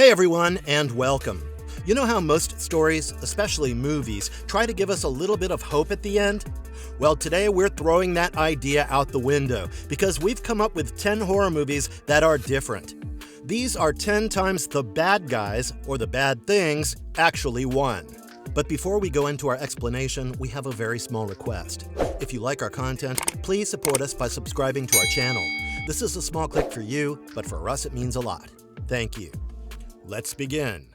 Hey everyone, and welcome. You know how most stories, especially movies, try to give us a little bit of hope at the end? Well, today we're throwing that idea out the window because we've come up with 10 horror movies that are different. These are 10 times the bad guys, or the bad things, actually won. But before we go into our explanation, we have a very small request. If you like our content, please support us by subscribing to our channel. This is a small click for you, but for us it means a lot. Thank you. Let's begin.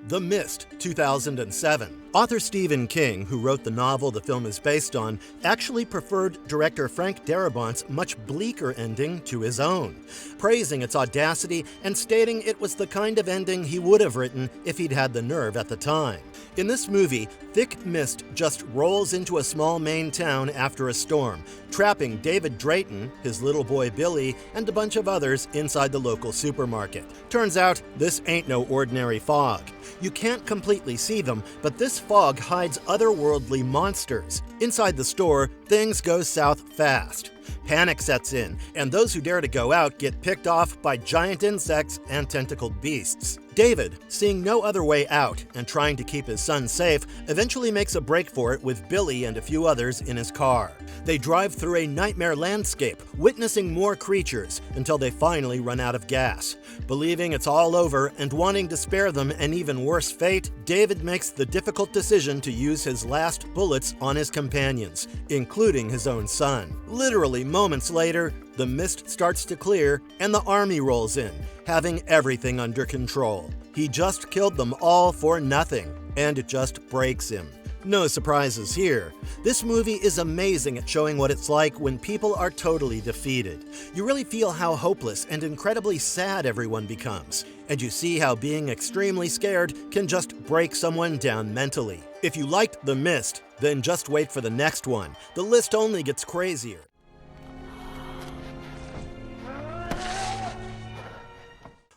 The Mist, 2007. Author Stephen King, who wrote the novel the film is based on, actually preferred director Frank Darabont's much bleaker ending to his own, praising its audacity and stating it was the kind of ending he would have written if he'd had the nerve at the time. In this movie, thick mist just rolls into a small Maine town after a storm, trapping David Drayton, his little boy Billy, and a bunch of others inside the local supermarket. Turns out, this ain't no ordinary fog. You can't completely see them, but this fog hides otherworldly monsters. Inside the store, things go south fast. Panic sets in, and those who dare to go out get picked off by giant insects and tentacled beasts. David, seeing no other way out and trying to keep his son safe, eventually makes a break for it with Billy and a few others in his car. They drive through a nightmare landscape, witnessing more creatures until they finally run out of gas. Believing it's all over and wanting to spare them an even worse fate, David makes the difficult decision to use his last bullets on his companions, including his own son. Literally moments later, the mist starts to clear and the army rolls in, having everything under control. He just killed them all for nothing, and it just breaks him. No surprises here. This movie is amazing at showing what it's like when people are totally defeated. You really feel how hopeless and incredibly sad everyone becomes, and you see how being extremely scared can just break someone down mentally. If you liked The Mist, then just wait for the next one. The list only gets crazier.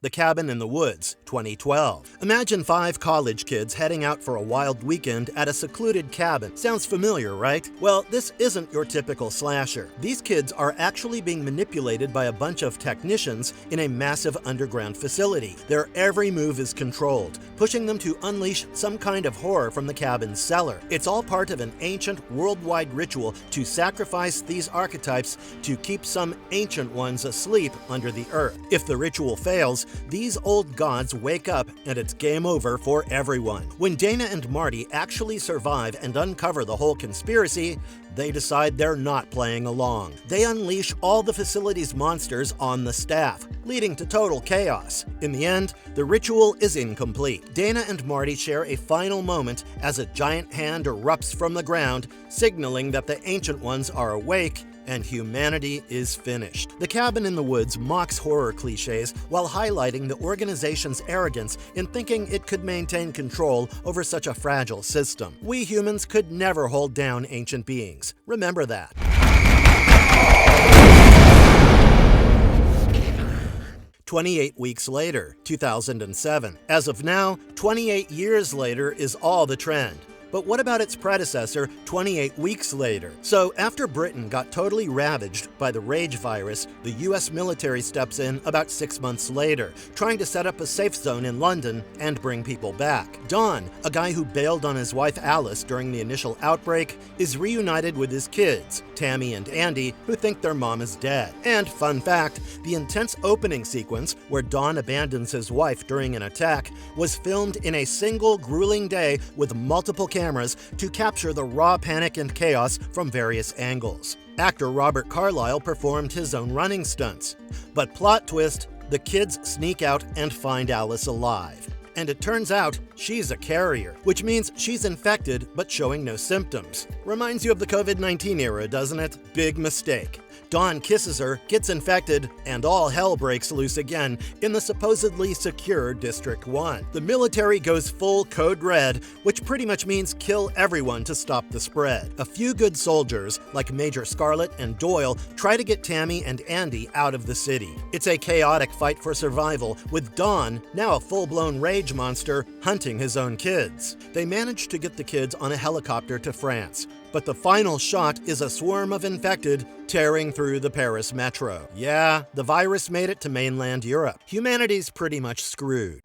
The Cabin in the Woods, 2012. Imagine 5 college kids heading out for a wild weekend at a secluded cabin. Sounds familiar, right? Well, this isn't your typical slasher. These kids are actually being manipulated by a bunch of technicians in a massive underground facility. Their every move is controlled, pushing them to unleash some kind of horror from the cabin's cellar. It's all part of an ancient worldwide ritual to sacrifice these archetypes to keep some ancient ones asleep under the earth. If the ritual fails, these old gods wake up and it's game over for everyone. When Dana and Marty actually survive and uncover the whole conspiracy, they decide they're not playing along. They unleash all the facility's monsters on the staff, leading to total chaos. In the end, the ritual is incomplete. Dana and Marty share a final moment as a giant hand erupts from the ground, signaling that the Ancient Ones are awake and humanity is finished. The Cabin in the Woods mocks horror cliches while highlighting the organization's arrogance in thinking it could maintain control over such a fragile system. We humans could never hold down ancient beings. Remember that. 28 Weeks Later, 2007. As of now, 28 years later is all the trend. But what about its predecessor, 28 Weeks Later? So after Britain got totally ravaged by the rage virus, the US military steps in about 6 months later, trying to set up a safe zone in London and bring people back. Don, a guy who bailed on his wife Alice during the initial outbreak, is reunited with his kids, Tammy and Andy, who think their mom is dead. And fun fact, the intense opening sequence where Don abandons his wife during an attack was filmed in a single grueling day with multiple cameras to capture the raw panic and chaos from various angles. Actor Robert Carlyle performed his own running stunts. But plot twist, the kids sneak out and find Alice alive. And it turns out she's a carrier, which means she's infected but showing no symptoms. Reminds you of the COVID-19 era, doesn't it? Big mistake. Dawn kisses her, gets infected, and all hell breaks loose again in the supposedly secure District 1. The military goes full code red, which pretty much means kill everyone to stop the spread. A few good soldiers, like Major Scarlet and Doyle, try to get Tammy and Andy out of the city. It's a chaotic fight for survival, with Don, now a full-blown rage monster, hunting his own kids. They manage to get the kids on a helicopter to France, but the final shot is a swarm of infected tearing through the Paris metro. Yeah, the virus made it to mainland Europe. Humanity's pretty much screwed.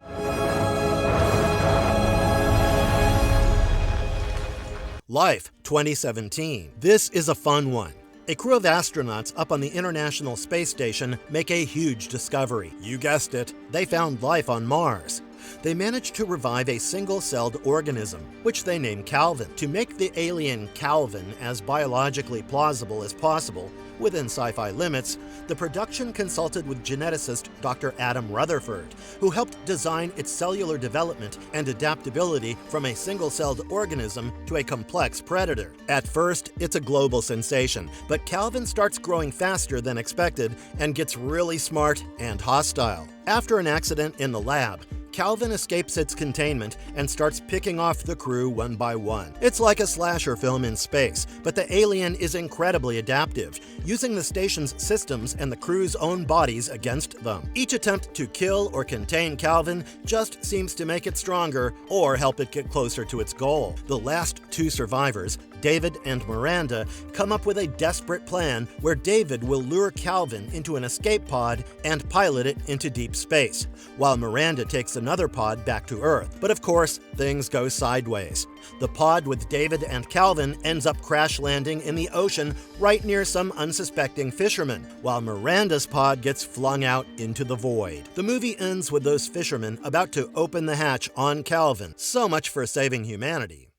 Life 2017. This is a fun one. A crew of astronauts up on the International Space Station make a huge discovery. You guessed it, they found life on Mars. They managed to revive a single-celled organism, which they name Calvin. To make the alien Calvin as biologically plausible as possible, within sci-fi limits, the production consulted with geneticist Dr. Adam Rutherford, who helped design its cellular development and adaptability from a single-celled organism to a complex predator. At first, it's a global sensation, but Calvin starts growing faster than expected and gets really smart and hostile. After an accident in the lab, Calvin escapes its containment and starts picking off the crew one by one. It's like a slasher film in space, but the alien is incredibly adaptive, using the station's systems and the crew's own bodies against them. Each attempt to kill or contain Calvin just seems to make it stronger or help it get closer to its goal. The last two survivors, David and Miranda, come up with a desperate plan where David will lure Calvin into an escape pod and pilot it into deep space, while Miranda takes another pod back to Earth. But of course, things go sideways. The pod with David and Calvin ends up crash landing in the ocean right near some unsuspecting fishermen, while Miranda's pod gets flung out into the void. The movie ends with those fishermen about to open the hatch on Calvin. So much for saving humanity.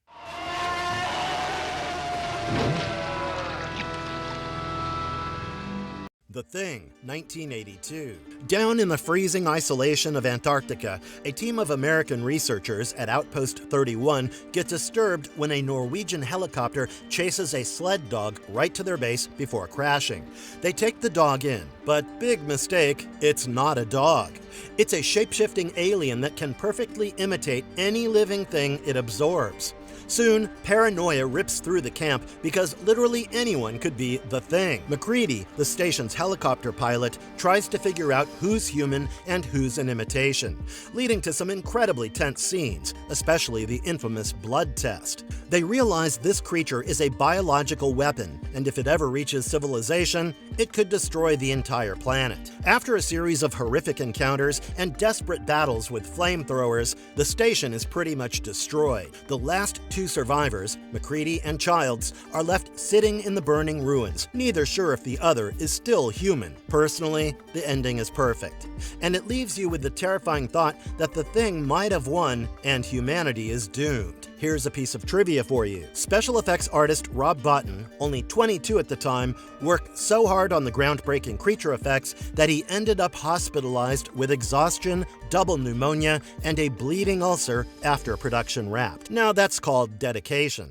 The Thing, 1982. Down in the freezing isolation of Antarctica, a team of American researchers at Outpost 31 get disturbed when a Norwegian helicopter chases a sled dog right to their base before crashing. They take the dog in, but big mistake, it's not a dog. It's a shape-shifting alien that can perfectly imitate any living thing it absorbs. Soon, paranoia rips through the camp because literally anyone could be the Thing. MacReady, the station's helicopter pilot, tries to figure out who's human and who's an imitation, leading to some incredibly tense scenes, especially the infamous blood test. They realize this creature is a biological weapon, and if it ever reaches civilization, it could destroy the entire planet. After a series of horrific encounters and desperate battles with flamethrowers, the station is pretty much destroyed. The last two survivors, MacReady and Childs, are left sitting in the burning ruins, neither sure if the other is still human. Personally, the ending is perfect, and it leaves you with the terrifying thought that the Thing might have won and humanity is doomed. Here's a piece of trivia for you. Special effects artist Rob Bottin, only 22 at the time, worked so hard on the groundbreaking creature effects that he ended up hospitalized with exhaustion, double pneumonia, and a bleeding ulcer after production wrapped. Now that's called dedication.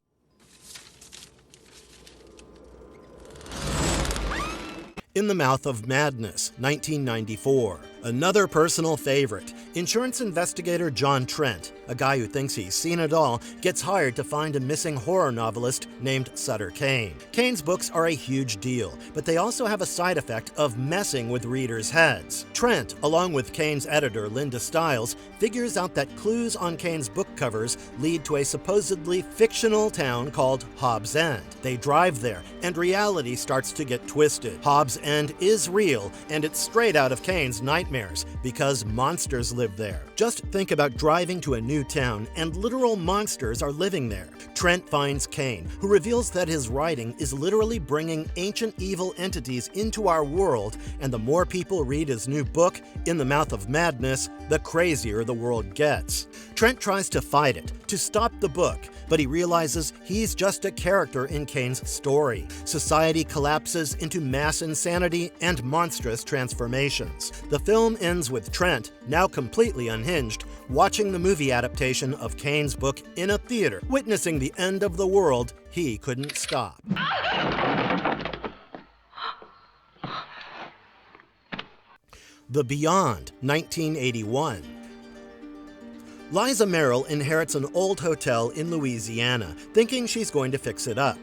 In the Mouth of Madness, 1994. Another personal favorite. Insurance investigator John Trent, a guy who thinks he's seen it all, gets hired to find a missing horror novelist named Sutter Kane. Kane's books are a huge deal, but they also have a side effect of messing with readers' heads. Trent, along with Kane's editor Linda Stiles, figures out that clues on Kane's book covers lead to a supposedly fictional town called Hobbs End. They drive there, and reality starts to get twisted. Hobbs End is real, and it's straight out of Kane's nightmares, because monsters live there. Just think about driving to a new town and literal monsters are living there. Trent finds Kane, who reveals that his writing is literally bringing ancient evil entities into our world, and the more people read his new book, In the Mouth of Madness, the crazier the world gets. Trent tries to fight it, to stop the book, but he realizes he's just a character in Kane's story. Society collapses into mass insanity and monstrous transformations. The film ends with Trent, now completely unhinged, watching the movie adaptation of Kane's book in a theater, witnessing the end of the world he couldn't stop. The Beyond, 1981. Liza Merrill inherits an old hotel in Louisiana, thinking she's going to fix it up.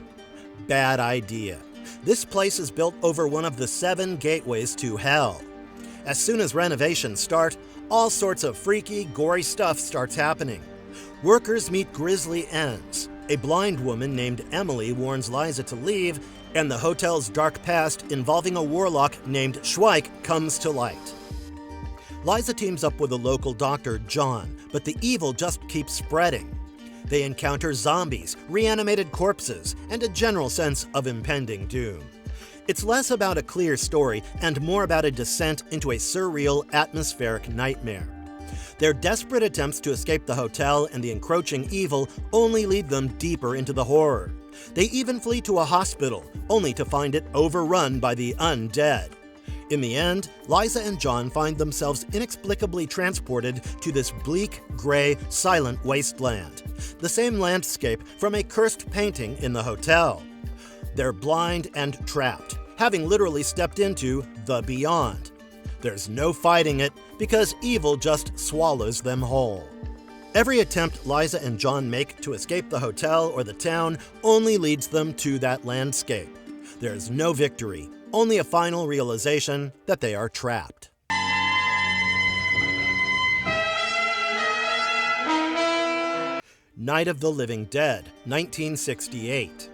Bad idea. This place is built over one of the 7 gateways to hell. As soon as renovations start, all sorts of freaky, gory stuff starts happening. Workers meet grisly ends. A blind woman named Emily warns Liza to leave, and the hotel's dark past involving a warlock named Schweik comes to light. Liza teams up with a local doctor, John, but the evil just keeps spreading. They encounter zombies, reanimated corpses, and a general sense of impending doom. It's less about a clear story and more about a descent into a surreal, atmospheric nightmare. Their desperate attempts to escape the hotel and the encroaching evil only lead them deeper into the horror. They even flee to a hospital, only to find it overrun by the undead. In the end, Liza and John find themselves inexplicably transported to this bleak, gray, silent wasteland. The same landscape from a cursed painting in the hotel. They're blind and trapped, having literally stepped into the beyond. There's no fighting it, because evil just swallows them whole. Every attempt Liza and John make to escape the hotel or the town only leads them to that landscape. There's no victory, only a final realization that they are trapped. Night of the Living Dead, 1968.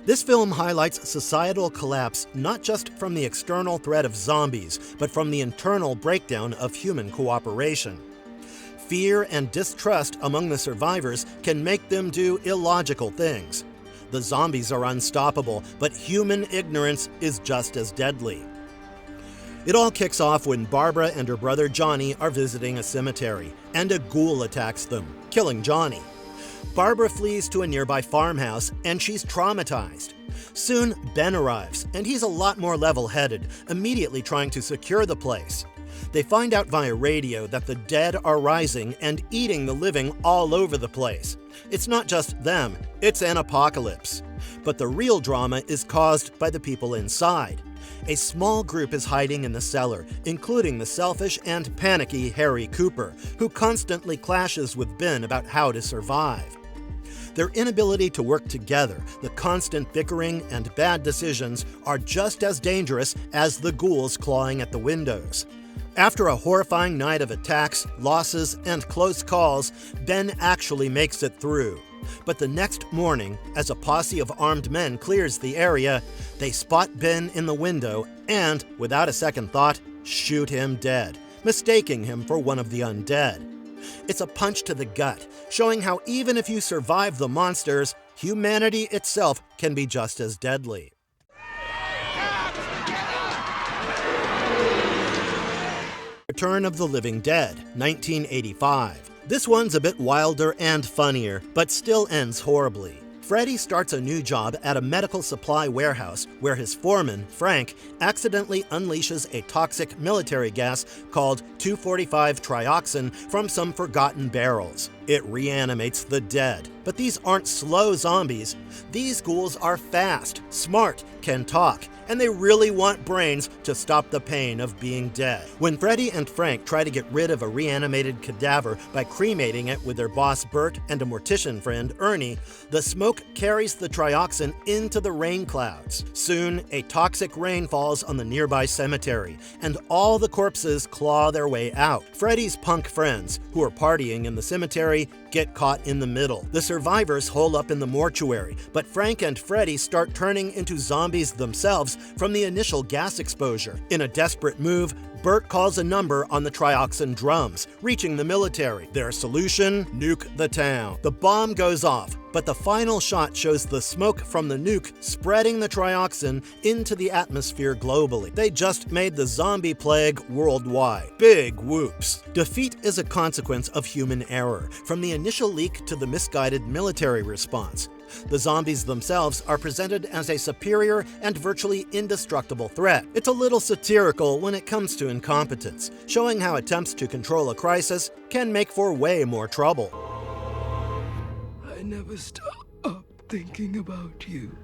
This film highlights societal collapse not just from the external threat of zombies, but from the internal breakdown of human cooperation. Fear and distrust among the survivors can make them do illogical things. The zombies are unstoppable, but human ignorance is just as deadly. It all kicks off when Barbara and her brother Johnny are visiting a cemetery, and a ghoul attacks them, killing Johnny. Barbara flees to a nearby farmhouse, and she's traumatized. Soon, Ben arrives, and he's a lot more level-headed, immediately trying to secure the place. They find out via radio that the dead are rising and eating the living all over the place. It's not just them, it's an apocalypse. But the real drama is caused by the people inside. A small group is hiding in the cellar, including the selfish and panicky Harry Cooper, who constantly clashes with Ben about how to survive. Their inability to work together, the constant bickering and bad decisions are just as dangerous as the ghouls clawing at the windows. After a horrifying night of attacks, losses, and close calls, Ben actually makes it through. But the next morning, as a posse of armed men clears the area, they spot Ben in the window and, without a second thought, shoot him dead, mistaking him for one of the undead. It's a punch to the gut, showing how even if you survive the monsters, humanity itself can be just as deadly. Return of the Living Dead, 1985. This one's a bit wilder and funnier, but still ends horribly. Freddy starts a new job at a medical supply warehouse where his foreman, Frank, accidentally unleashes a toxic military gas called 2,45-trioxin from some forgotten barrels. It reanimates the dead. But these aren't slow zombies. These ghouls are fast, smart, can talk, and they really want brains to stop the pain of being dead. When Freddy and Frank try to get rid of a reanimated cadaver by cremating it with their boss Bert and a mortician friend Ernie, the smoke carries the trioxin into the rain clouds. Soon, a toxic rain falls on the nearby cemetery, and all the corpses claw their way out. Freddy's punk friends, who are partying in the cemetery, get caught in the middle. The survivors hole up in the mortuary, but Frank and Freddy start turning into zombies themselves from the initial gas exposure. In a desperate move, Bert calls a number on the trioxin drums, reaching the military. Their solution? Nuke the town. The bomb goes off, but the final shot shows the smoke from the nuke spreading the trioxin into the atmosphere globally. They just made the zombie plague worldwide. Big whoops. Defeat is a consequence of human error, from the initial leak to the misguided military response. The zombies themselves are presented as a superior and virtually indestructible threat. It's a little satirical when it comes to incompetence, showing how attempts to control a crisis can make for way more trouble. I never stop thinking about you.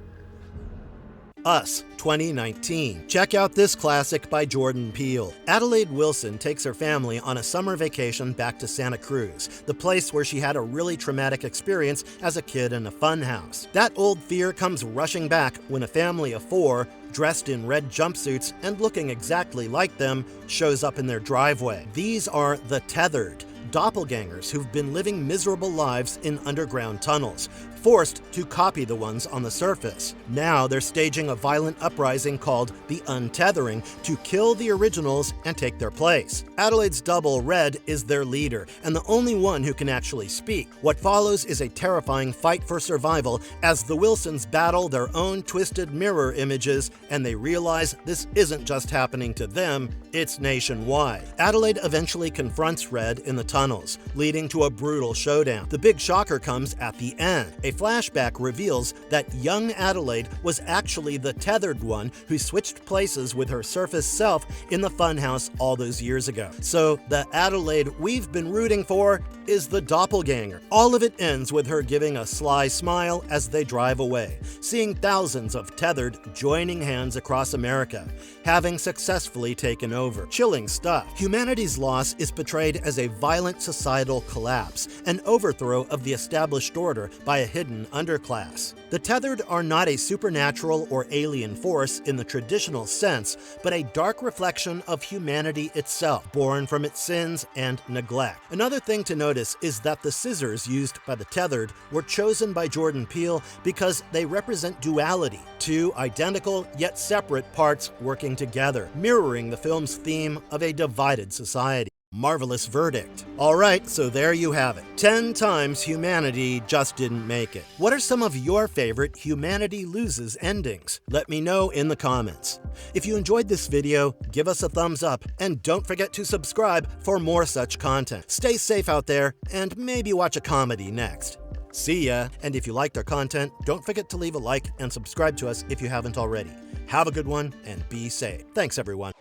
Us, 2019. Check out this classic by Jordan Peele. Adelaide Wilson takes her family on a summer vacation back to Santa Cruz, the place where she had a really traumatic experience as a kid in a funhouse. That old fear comes rushing back when a family of 4, dressed in red jumpsuits and looking exactly like them, shows up in their driveway. These are the Tethered, doppelgangers who've been living miserable lives in underground tunnels, forced to copy the ones on the surface. Now they're staging a violent uprising called the Untethering to kill the originals and take their place. Adelaide's double, Red, is their leader and the only one who can actually speak. What follows is a terrifying fight for survival as the Wilsons battle their own twisted mirror images, and they realize this isn't just happening to them, it's nationwide. Adelaide eventually confronts Red in the tunnels, leading to a brutal showdown. The big shocker comes at the end. A flashback reveals that young Adelaide was actually the tethered one who switched places with her surface self in the funhouse all those years ago. So the Adelaide we've been rooting for is the doppelganger. All of it ends with her giving a sly smile as they drive away, seeing thousands of tethered joining hands across America, having successfully taken over. Chilling stuff. Humanity's loss is portrayed as a violent societal collapse, an overthrow of the established order by a hidden underclass. The tethered are not a supernatural or alien force in the traditional sense, but a dark reflection of humanity itself, born from its sins and neglect. Another thing to notice is that the scissors used by the tethered were chosen by Jordan Peele because they represent duality, two identical yet separate parts working together, mirroring the film's theme of a divided society. Marvelous verdict. All right, so there you have it. 10 times humanity just didn't make it. What are some of your favorite Humanity Loses endings? Let me know in the comments. If you enjoyed this video, give us a thumbs up and don't forget to subscribe for more such content. Stay safe out there and maybe watch a comedy next. See ya, and if you liked our content, don't forget to leave a like and subscribe to us if you haven't already. Have a good one and be safe. Thanks everyone.